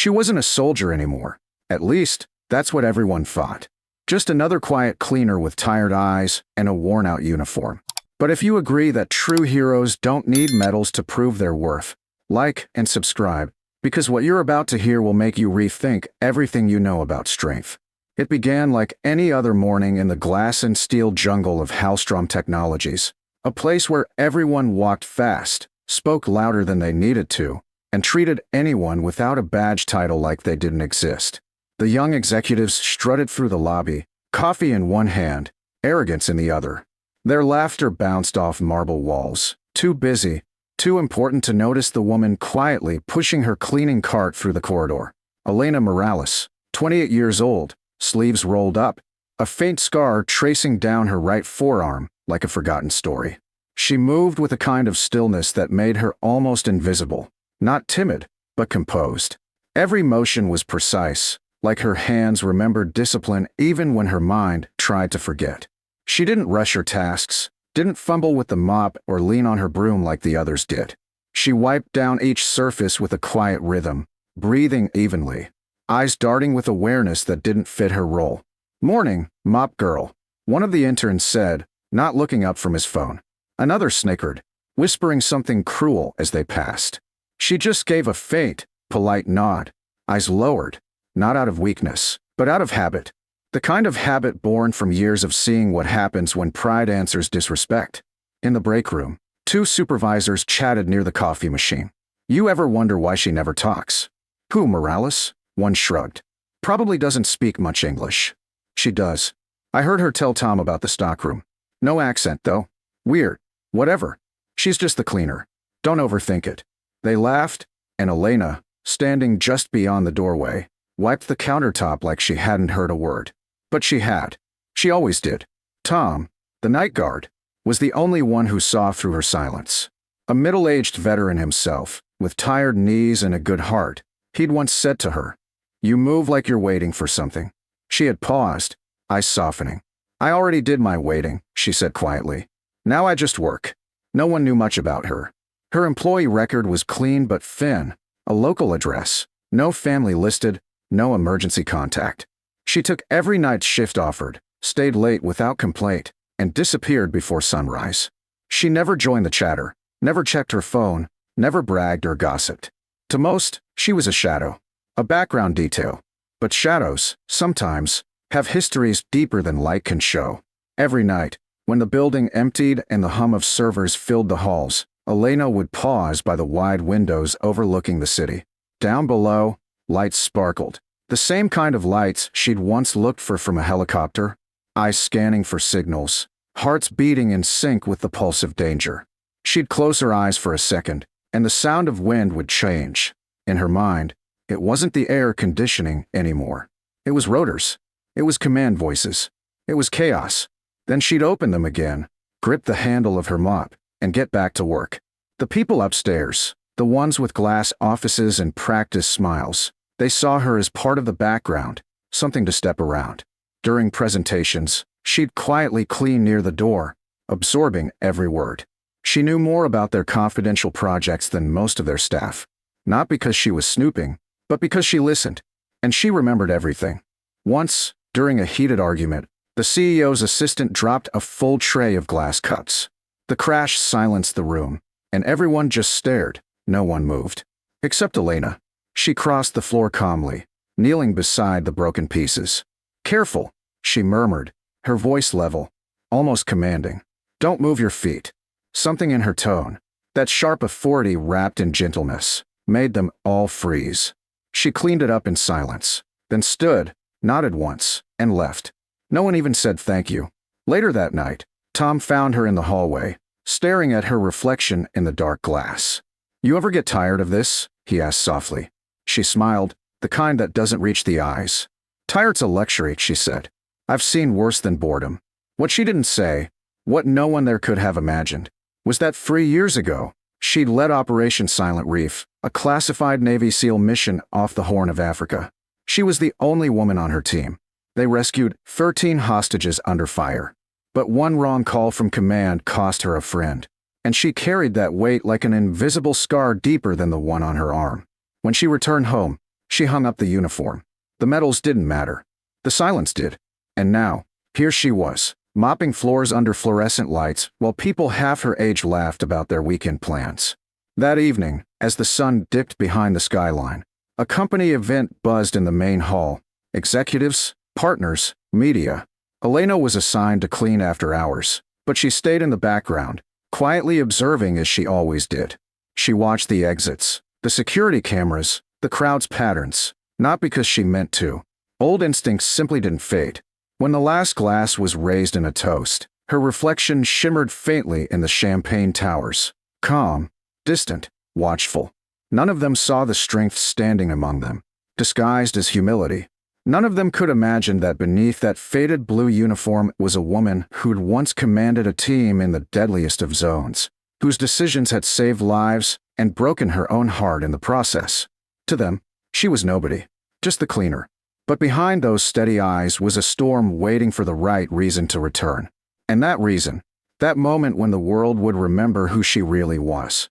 She wasn't a soldier anymore. At least, that's what everyone thought. Just another quiet cleaner with tired eyes and a worn-out uniform. But if you agree that true heroes don't need medals to prove their worth, like and subscribe, because what you're about to hear will make you rethink everything you know about strength. It began like any other morning in the glass and steel jungle of Hellstrom Technologies, a place where everyone walked fast, spoke louder than they needed to, and treated anyone without a badge title like they didn't exist. The young executives strutted through the lobby, coffee in one hand, arrogance in the other. Their laughter bounced off marble walls, too busy, too important to notice the woman quietly pushing her cleaning cart through the corridor. Elena Morales, 28 years old, sleeves rolled up, a faint scar tracing down her right forearm like a forgotten story. She moved with a kind of stillness that made her almost invisible, not timid, but composed. Every motion was precise, like her hands remembered discipline even when her mind tried to forget. She didn't rush her tasks, didn't fumble with the mop or lean on her broom like the others did. She wiped down each surface with a quiet rhythm, breathing evenly, eyes darting with awareness that didn't fit her role. "Morning, mop girl," one of the interns said, not looking up from his phone. Another snickered, whispering something cruel as they passed. She just gave a faint, polite nod, eyes lowered, not out of weakness, but out of habit. The kind of habit born from years of seeing what happens when pride answers disrespect. In the break room, two supervisors chatted near the coffee machine. "You ever wonder why she never talks?" "Who, Morales?" One shrugged. "Probably doesn't speak much English." "She does. I heard her tell Tom about the stockroom. No accent, though. Weird. Whatever. She's just the cleaner. Don't overthink it." They laughed, and Elena, standing just beyond the doorway, wiped the countertop like she hadn't heard a word. But she had. She always did. Tom, the night guard, was the only one who saw through her silence. A middle-aged veteran himself, with tired knees and a good heart, he'd once said to her, "You move like you're waiting for something." She had paused, eyes softening. "I already did my waiting," she said quietly. "Now I just work." No one knew much about her. Her employee record was clean but thin, a local address, no family listed, no emergency contact. She took every night's shift offered, stayed late without complaint, and disappeared before sunrise. She never joined the chatter, never checked her phone, never bragged or gossiped. To most, she was a shadow, a background detail. But shadows, sometimes, have histories deeper than light can show. Every night, when the building emptied and the hum of servers filled the halls, Elena would pause by the wide windows overlooking the city. Down below, lights sparkled. The same kind of lights she'd once looked for from a helicopter, eyes scanning for signals, hearts beating in sync with the pulse of danger. She'd close her eyes for a second, and the sound of wind would change. In her mind, it wasn't the air conditioning anymore. It was rotors. It was command voices. It was chaos. Then she'd open them again, grip the handle of her mop, and get back to work. The people upstairs, the ones with glass offices and practiced smiles, they saw her as part of the background, something to step around. During presentations, she'd quietly clean near the door, absorbing every word. She knew more about their confidential projects than most of their staff. Not because she was snooping, but because she listened. And she remembered everything. Once, during a heated argument, the CEO's assistant dropped a full tray of glass cups. The crash silenced the room, and everyone just stared. No one moved. Except Elena. She crossed the floor calmly, kneeling beside the broken pieces. "Careful," she murmured, her voice level, almost commanding. "Don't move your feet." Something in her tone, that sharp authority wrapped in gentleness, made them all freeze. She cleaned it up in silence, then stood, nodded once, and left. No one even said thank you. Later that night, Tom found her in the hallway, staring at her reflection in the dark glass. "You ever get tired of this?" he asked softly. She smiled, the kind that doesn't reach the eyes. "Tired's a luxury," she said. "I've seen worse than boredom." What she didn't say, what no one there could have imagined, was that 3 years ago, she'd led Operation Silent Reef, a classified Navy SEAL mission off the Horn of Africa. She was the only woman on her team. They rescued 13 hostages under fire. But one wrong call from command cost her a friend. And she carried that weight like an invisible scar deeper than the one on her arm. When she returned home, She hung up the uniform. The medals didn't matter. The silence did. And now, here she was, mopping floors under fluorescent lights while people half her age laughed about their weekend plans. That evening, as the sun dipped behind the skyline, a company event buzzed in the main hall. Executives, partners, media. Elena was assigned to clean after hours, but she stayed in the background, quietly observing as she always did. She watched the exits, the security cameras, the crowd's patterns, not because she meant to. Old instincts simply didn't fade. When the last glass was raised in a toast, her reflection shimmered faintly in the champagne towers. Calm, distant, watchful. None of them saw the strength standing among them, disguised as humility. None of them could imagine that beneath that faded blue uniform was a woman who'd once commanded a team in the deadliest of zones, whose decisions had saved lives and broken her own heart in the process. To them, she was nobody, just the cleaner. But behind those steady eyes was a storm waiting for the right reason to return. And that reason, that moment when the world would remember who she really was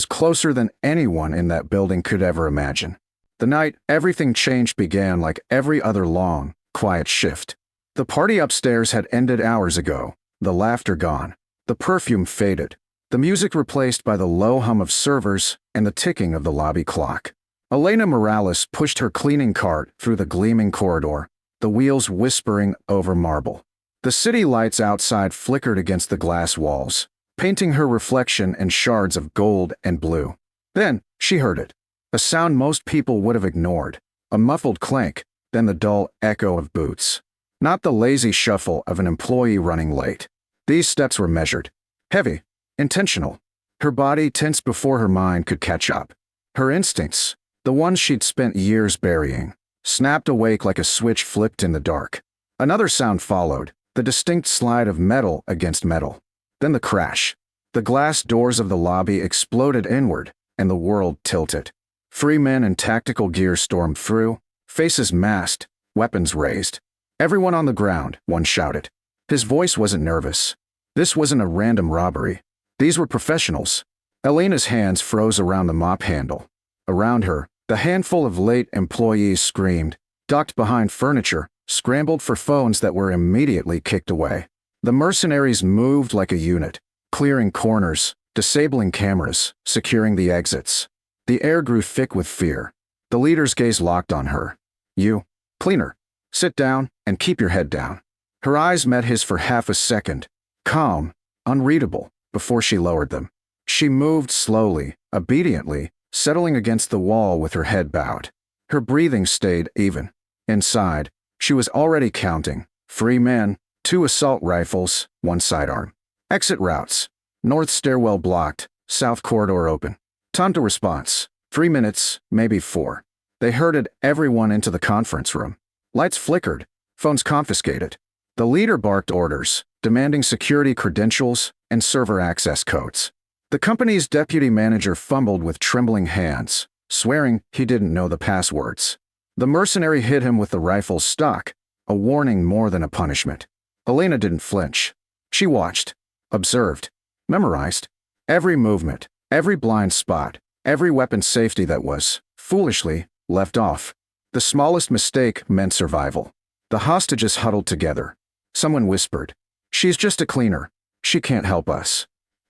closer than anyone in that building could ever imagine. The night everything changed began like every other long, quiet shift. The party upstairs had ended hours ago, the laughter gone, the perfume faded, the music replaced by the low hum of servers and the ticking of the lobby clock. Elena Morales pushed her cleaning cart through the gleaming corridor, the wheels whispering over marble. The city lights outside flickered against the glass walls, painting her reflection in shards of gold and blue. Then, she heard it. A sound most people would have ignored. A muffled clank, then the dull echo of boots. Not the lazy shuffle of an employee running late. These steps were measured. Heavy. Intentional. Her body tensed before her mind could catch up. Her instincts, the ones she'd spent years burying, snapped awake like a switch flipped in the dark. Another sound followed, the distinct slide of metal against metal. Then the crash. The glass doors of the lobby exploded inward, and the world tilted. Free men in tactical gear stormed through, faces masked, weapons raised. Everyone on the ground, one shouted. His voice wasn't nervous. This wasn't a random robbery. These were professionals. Elena's hands froze around the mop handle. Around her, the handful of late employees screamed, ducked behind furniture, scrambled for phones that were immediately kicked away. The mercenaries moved like a unit, clearing corners, disabling cameras, securing the exits. The air grew thick with fear. The leader's gaze locked on her. You, cleaner, sit down and keep your head down. Her eyes met his for half a second, calm, unreadable, before she lowered them. She moved slowly, obediently, settling against the wall with her head bowed. Her breathing stayed even. Inside, she was already counting. 3 men, 2 assault rifles, 1 sidearm. Exit routes. North stairwell blocked, south corridor open. Time to response. 3 minutes, maybe 4. They herded everyone into the conference room. Lights flickered, phones confiscated. The leader barked orders, demanding security credentials and server access codes. The company's deputy manager fumbled with trembling hands, swearing he didn't know the passwords. The mercenary hit him with the rifle's stock, a warning more than a punishment. Elena didn't flinch. She watched, observed, memorized. Every movement, every blind spot, every weapon safety that was, foolishly, left off. The smallest mistake meant survival. The hostages huddled together. Someone whispered, "She's just a cleaner. She can't help us."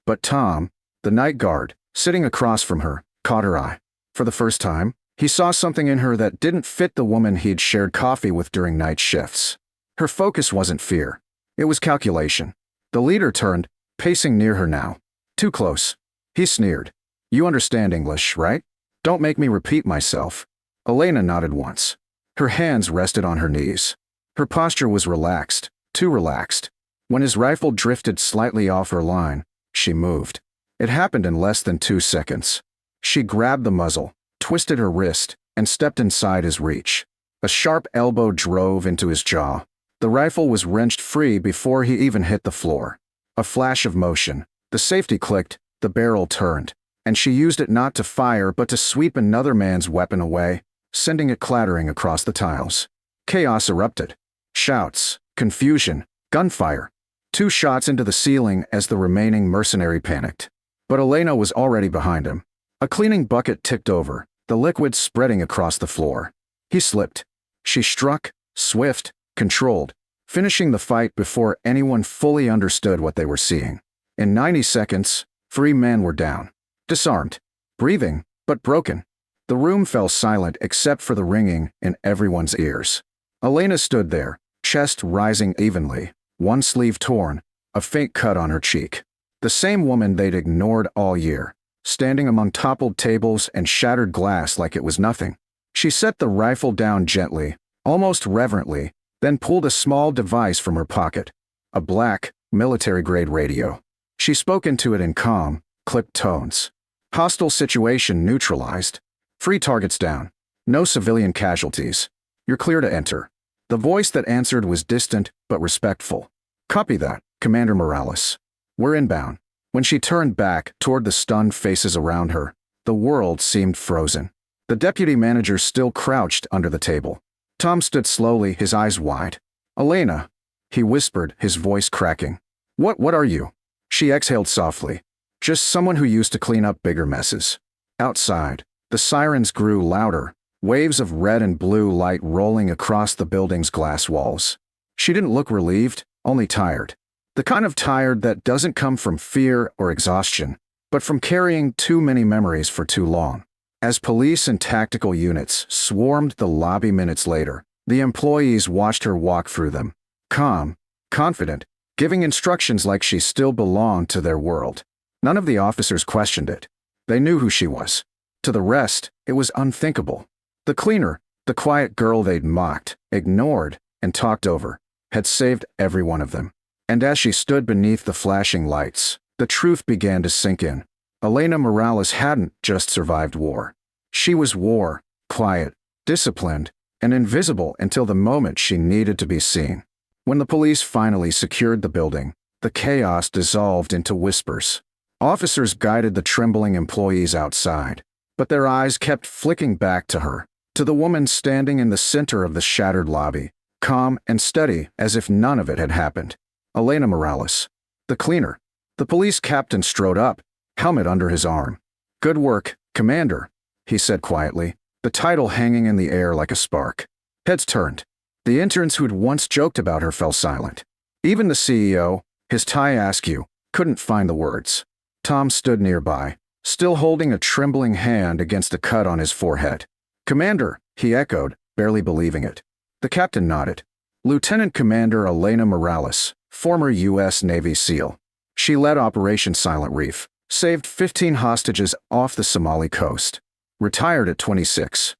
But Tom, the night guard, sitting across from her, caught her eye. For the first time, he saw something in her that didn't fit the woman he'd shared coffee with during night shifts. Her focus wasn't fear. It was calculation. The leader turned, pacing near her now. Too close. He sneered. "You understand English, right? Don't make me repeat myself." Elena nodded once. Her hands rested on her knees. Her posture was relaxed, too relaxed. When his rifle drifted slightly off her line, she moved. It happened in less than 2 seconds. She grabbed the muzzle, twisted her wrist, and stepped inside his reach. A sharp elbow drove into his jaw. The rifle was wrenched free before he even hit the floor. A flash of motion. The safety clicked, the barrel turned, and she used it not to fire but to sweep another man's weapon away, sending it clattering across the tiles. Chaos erupted. Shouts, confusion, gunfire. 2 shots into the ceiling as the remaining mercenary panicked. But Elena was already behind him. A cleaning bucket ticked over, the liquid spreading across the floor. He slipped. She struck, swift, controlled, finishing the fight before anyone fully understood what they were seeing. In 90 seconds, 3 men were down. Disarmed. Breathing, but broken. The room fell silent except for the ringing in everyone's ears. Elena stood there, chest rising evenly, one sleeve torn, a faint cut on her cheek. The same woman they'd ignored all year, standing among toppled tables and shattered glass like it was nothing. She set the rifle down gently, almost reverently, then pulled a small device from her pocket. A black, military-grade radio. She spoke into it in calm, clipped tones. Hostile situation neutralized. 3 targets down. No civilian casualties. You're clear to enter. The voice that answered was distant but respectful. Copy that, Commander Morales. We're inbound. When she turned back toward the stunned faces around her, the world seemed frozen. The deputy manager still crouched under the table. Tom stood slowly, his eyes wide. Elena, he whispered, his voice cracking. What are you? She exhaled softly. Just someone who used to clean up bigger messes. Outside, the sirens grew louder, waves of red and blue light rolling across the building's glass walls. She didn't look relieved, only tired. The kind of tired that doesn't come from fear or exhaustion, but from carrying too many memories for too long. As police and tactical units swarmed the lobby minutes later, the employees watched her walk through them, calm, confident, giving instructions like she still belonged to their world. None of the officers questioned it. They knew who she was. To the rest, it was unthinkable. The cleaner, the quiet girl they'd mocked, ignored, and talked over, had saved every one of them. And as she stood beneath the flashing lights, the truth began to sink in. Elena Morales hadn't just survived war. She was war, quiet, disciplined, and invisible until the moment she needed to be seen. When the police finally secured the building, the chaos dissolved into whispers. Officers guided the trembling employees outside, but their eyes kept flicking back to her, to the woman standing in the center of the shattered lobby, calm and steady as if none of it had happened. Elena Morales. The cleaner. The police captain strode up, helmet under his arm. Good work, Commander, he said quietly, the title hanging in the air like a spark. Heads turned. The interns who'd once joked about her fell silent. Even the CEO, his tie askew, couldn't find the words. Tom stood nearby, still holding a trembling hand against a cut on his forehead. Commander, he echoed, barely believing it. The captain nodded. Lieutenant Commander Elena Morales, former U.S. Navy SEAL. She led Operation Silent Reef, saved 15 hostages off the Somali coast. Retired at 26.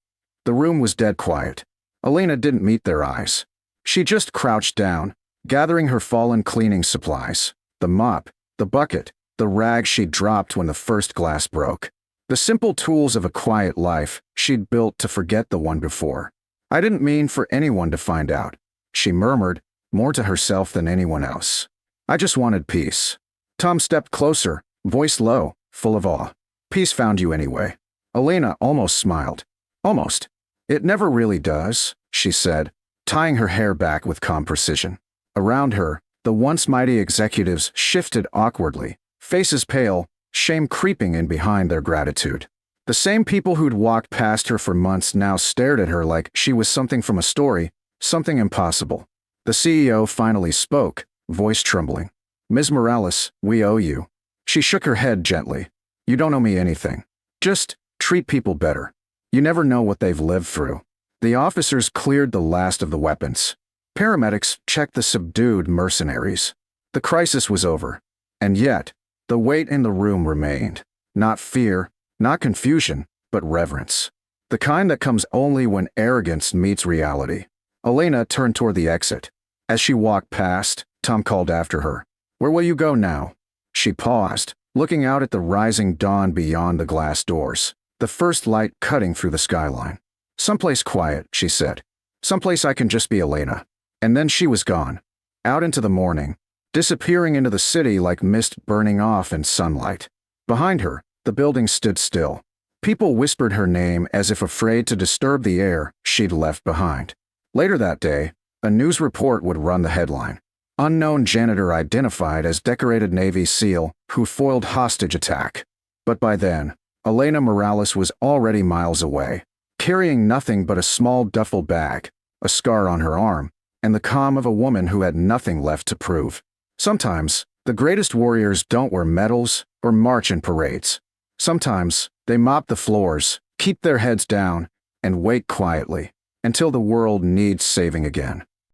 The room was dead quiet. Elena didn't meet their eyes. She just crouched down, gathering her fallen cleaning supplies. The mop, the bucket, the rag she'd dropped when the first glass broke. The simple tools of a quiet life she'd built to forget the one before. I didn't mean for anyone to find out, she murmured, more to herself than anyone else. I just wanted peace. Tom stepped closer, voice low, full of awe. Peace found you anyway. Elena almost smiled. Almost. It never really does, she said, tying her hair back with calm precision. Around her, the once mighty executives shifted awkwardly, faces pale, shame creeping in behind their gratitude. The same people who'd walked past her for months now stared at her like she was something from a story, something impossible. The CEO finally spoke, voice trembling. Ms. Morales, we owe you. She shook her head gently. You don't owe me anything. Just treat people better. You never know what they've lived through. The officers cleared the last of the weapons. Paramedics checked the subdued mercenaries. The crisis was over. And yet, the weight in the room remained. Not fear, not confusion, but reverence. The kind that comes only when arrogance meets reality. Elena turned toward the exit. As she walked past, Tom called after her. Where will you go now? She paused, looking out at the rising dawn beyond the glass doors, the first light cutting through the skyline. Someplace quiet, she said. Someplace I can just be Elena. And then she was gone. Out into the morning, disappearing into the city like mist burning off in sunlight. Behind her, the building stood still. People whispered her name as if afraid to disturb the air she'd left behind. Later that day, a news report would run the headline. Unknown janitor identified as decorated Navy SEAL who foiled hostage attack. But by then, Elena Morales was already miles away, carrying nothing but a small duffel bag, a scar on her arm, and the calm of a woman who had nothing left to prove. Sometimes, the greatest warriors don't wear medals or march in parades. Sometimes, they mop the floors, keep their heads down, and wait quietly until the world needs saving again.